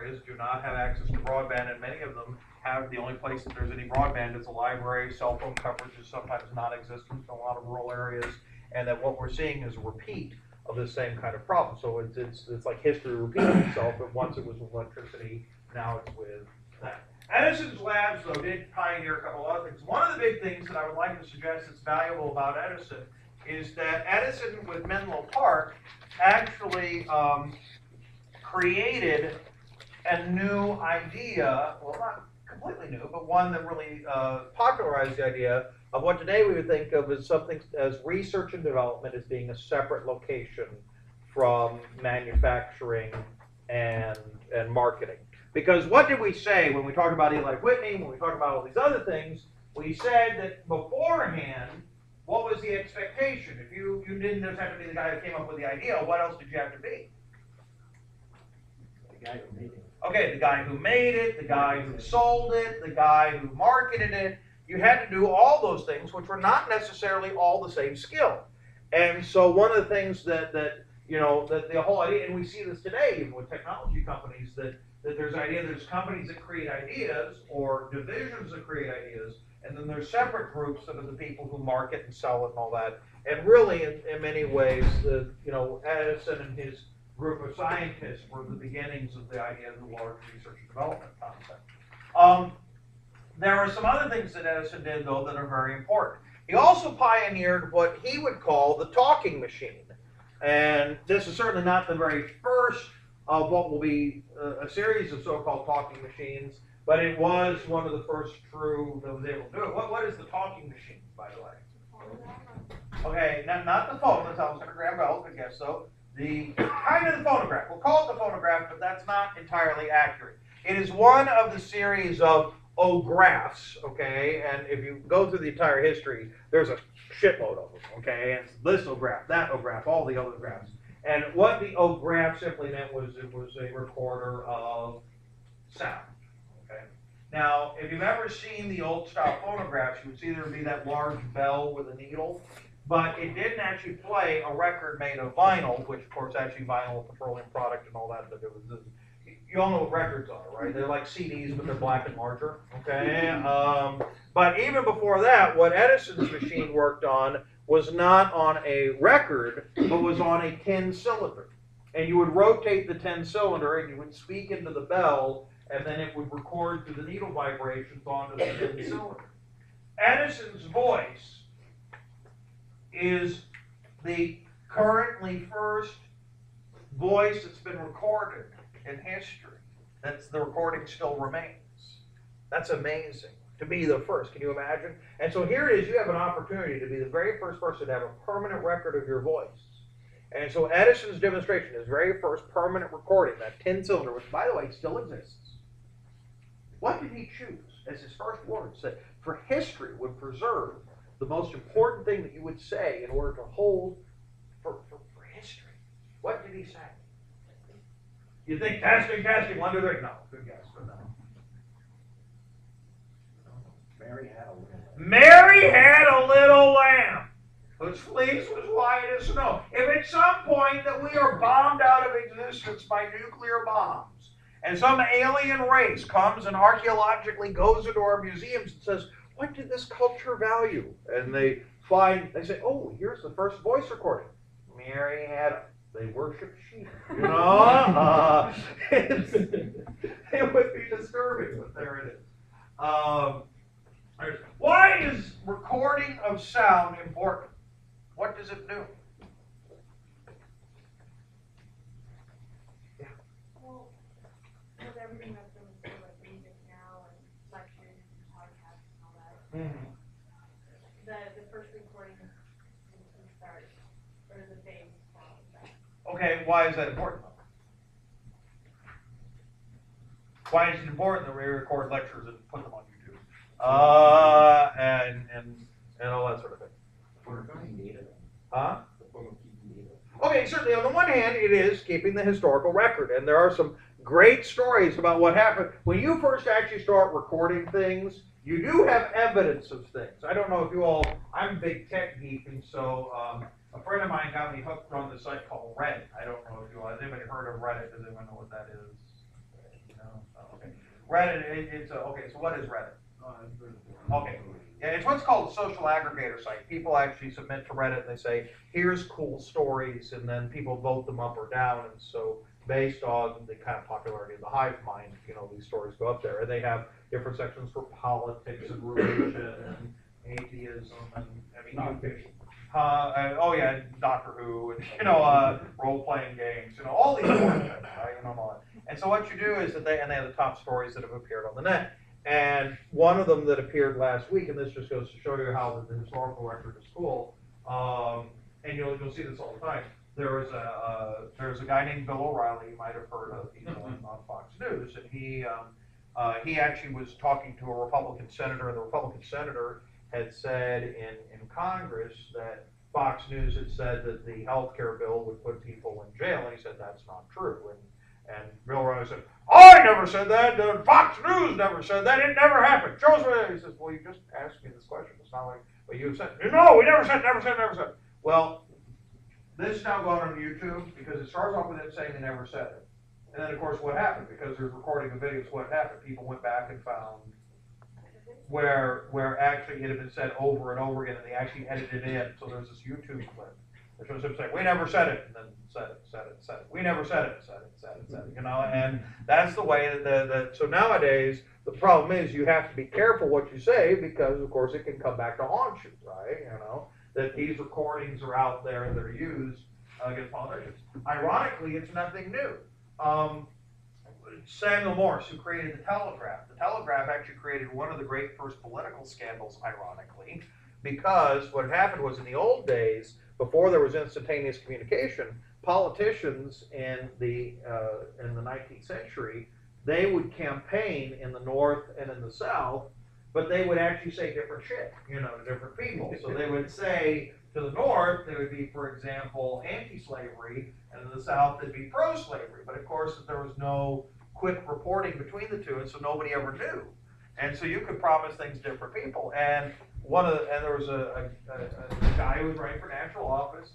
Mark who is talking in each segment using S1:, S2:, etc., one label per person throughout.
S1: areas do not have access to broadband, and many of them have the only place that there's any broadband is a library. Cell phone coverage is sometimes non-existent in a lot of rural areas, and that what we're seeing is a repeat of the same kind of problem. So it's like history repeating itself, but once it was with electricity, now it's with that. Edison's labs, though, did pioneer a couple other things. One of the big things that I would like to suggest that's valuable about Edison is that Edison, with Menlo Park, actually created a new idea, well, not completely new, but one that really popularized the idea of what today we would think of as something as research and development as being a separate location from manufacturing and marketing. Because what did we say when we talked about Eli Whitney, when we talked about all these other things? We said that beforehand, what was the expectation? If you didn't just have to be the guy who came up with the idea, what else did you have to be?
S2: The guy who made it.
S1: Okay, the guy who made it, the guy who sold it, the guy who marketed it. You had to do all those things, which were not necessarily all the same skill. And so one of the things that the whole idea, and we see this today even with technology companies, that there's companies that create ideas or divisions that create ideas, and then there's separate groups that are the people who market and sell it and all that. And really, in many ways, Edison and his group of scientists were the beginnings of the idea of the large research and development concept. There are some other things that Edison did, though, that are very important. He also pioneered what he would call the talking machine. And this is certainly not the very first of what will be a series of so-called talking machines, but it was one of the first true that was able to do it. What is the talking machine, by the way? Okay, not the phone, that's Alexander Graham Bell, I guess so. The kind of the phonograph. We'll call it the phonograph, but that's not entirely accurate. It is one of the series of ographs, okay, and if you go through the entire history, there's a shitload of them, okay, and it's this ograph, that ograph, all the other graphs. And what the ograph simply meant was it was a recorder of sound, okay. Now, if you've ever seen the old style phonographs, you would see there would be that large bell with a needle, but it didn't actually play a record made of vinyl, which of course actually vinyl, a petroleum product and all that, but it was you all know what records are, right? They're like CDs, but they're black and larger, okay? But even before that, what Edison's machine worked on was not on a record, but was on a tin cylinder. And you would rotate the tin cylinder, and you would speak into the bell, and then it would record through the needle vibrations onto the tin cylinder. Edison's voice is the currently first voice that's been recorded in history. The recording still remains. That's amazing. To be the first, can you imagine? And so here it is, you have an opportunity to be the very first person to have a permanent record of your voice. And so Edison's demonstration, his very first permanent recording, that tin cylinder, which by the way still exists. What did he choose as his first words that for history would preserve the most important thing that you would say in order to hold for history? What did he say? You think testing, 1, 2, 3. No, good guess, but no. Mary had a little lamb whose fleece was white as snow. If at some point that we are bombed out of existence by nuclear bombs, and some alien race comes and archaeologically goes into our museums and says, what did this culture value? And they say, oh, here's the first voice recording. Mary had they worship sheep, you know? It would be disturbing, but there it is. Why is recording of sound important? What does it do?
S3: Yeah. Well, with everything that's going to like music now and lectures and podcasts and all that, the first recording is the start or the base sound.
S1: Okay, why is that important? Why is it important that we record lectures and put them on YouTube? And all that sort of thing.
S2: For keeping data.
S1: Huh?
S2: For keeping data.
S1: Okay, certainly on the one hand, it is keeping the historical record, and there are some great stories about what happened. When you first actually start recording things, you do have evidence of things. I don't know if you all, I'm a big tech geek, and so a friend of mine got me hooked on this site called Reddit. I don't know if you all, has anybody heard of Reddit? Does anyone know what that is? No? Oh, okay. Reddit, it's okay, so what is Reddit? Okay. Yeah, it's what's called a social aggregator site. People actually submit to Reddit and they say, here's cool stories, and then people vote them up or down. And so based on the kind of popularity of the hive mind, these stories go up there. And they have different sections for politics and religion and atheism and
S2: Non-fiction.
S1: oh yeah, Doctor Who and role-playing games, all these different things, right? And so what you do is that they have the top stories that have appeared on the net. And one of them that appeared last week, and this just goes to show you how the historical record is cool, and you'll see this all the time. There's a guy named Bill O'Reilly, you might have heard of, he's on Fox News, and he actually was talking to a Republican senator, and the Republican senator had said in Congress that Fox News had said that the health care bill would put people in jail, and he said that's not true. And Bill O'Reilly said, I never said that, Fox News never said that, it never happened. Show us where. He says, well, you just asked me this question. It's not like what you said. No, we never said. Well, this is now going on YouTube because it starts off with it saying they never said it. And then, of course, what happened? Because there's recording of videos, what happened? People went back and found where actually it had been said over and over again, and they actually edited it in. So there's this YouTube clip that shows him saying, we never said it, and then said it. We never said it, said it, and that's the way that so nowadays, the problem is you have to be careful what you say because, of course, it can come back to haunt you, right? That these recordings are out there and they're used against politicians. Ironically, it's nothing new. Samuel Morse, who created the telegraph actually created one of the great first political scandals, ironically, because what happened was in the old days, before there was instantaneous communication, politicians in the 19th century, they would campaign in the North and in the South, but they would actually say different shit, to different people. So they would say to the North, they would be, for example, anti-slavery, and in the South, they'd be pro-slavery. But of course, there was no quick reporting between the two, and so nobody ever knew. And so you could promise things to different people. And there was a guy who was running for national office,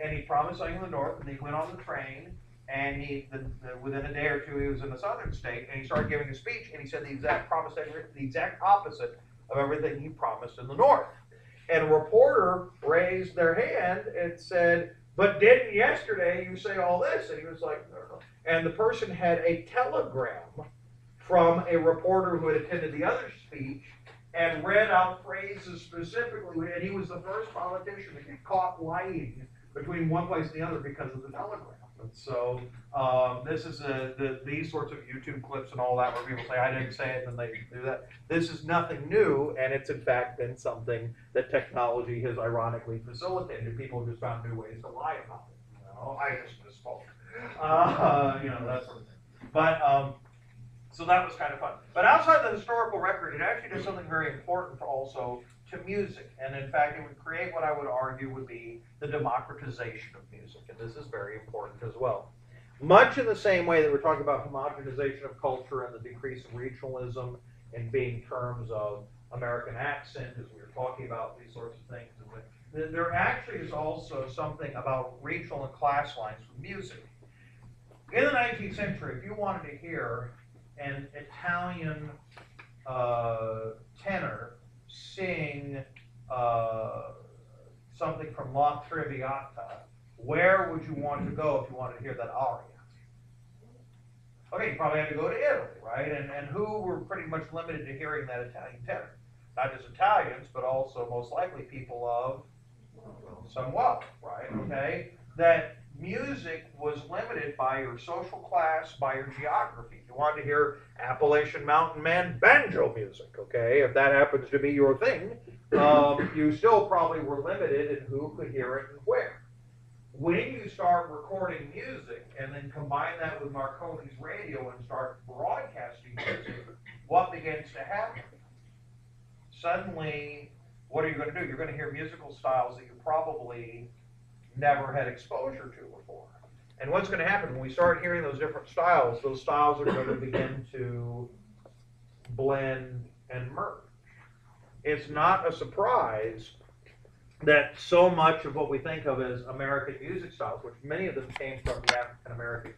S1: and he promised something in the North, and he went on the train, and within a day or two, he was in the southern state, and he started giving a speech, and he said the exact opposite of everything he promised in the North. And a reporter raised their hand and said, but didn't yesterday you say all this? And he was like, no. And the person had a telegram from a reporter who had attended the other speech and read out phrases specifically, and he was the first politician to get caught lying between one place and the other because of the telegram. And so this is these sorts of YouTube clips and all that where people say, I didn't say it, and then they do that. This is nothing new, and it's in fact been something that technology has ironically facilitated. People have just found new ways to lie about it. I just misspoke. That sort of thing. But so that was kind of fun. But outside the historical record, it actually does something very important also to music. And in fact, it would create what I would argue would be the democratization of music. And this is very important as well. Much in the same way that we're talking about homogenization of culture and the decrease of regionalism and being terms of American accent, as we were talking about these sorts of things. There actually is also something about regional and class lines with music. In the 19th century, if you wanted to hear an Italian tenor sing something from La Traviata, where would you want to go if you wanted to hear that aria? Okay, you probably had to go to Italy, right? And who were pretty much limited to hearing that Italian tenor? Not just Italians, but also most likely people of some wealth, right? Okay, that music was limited by your social class, by your geography. If you wanted to hear Appalachian Mountain Man banjo music, okay, if that happens to be your thing, you still probably were limited in who could hear it and where. When you start recording music and then combine that with Marconi's radio and start broadcasting music, what begins to happen? Suddenly, what are you going to do? You're going to hear musical styles that you probably never had exposure to before. And what's going to happen when we start hearing those different styles, those styles are going to begin to blend and merge. It's not a surprise that so much of what we think of as American music styles, which many of them came from the African American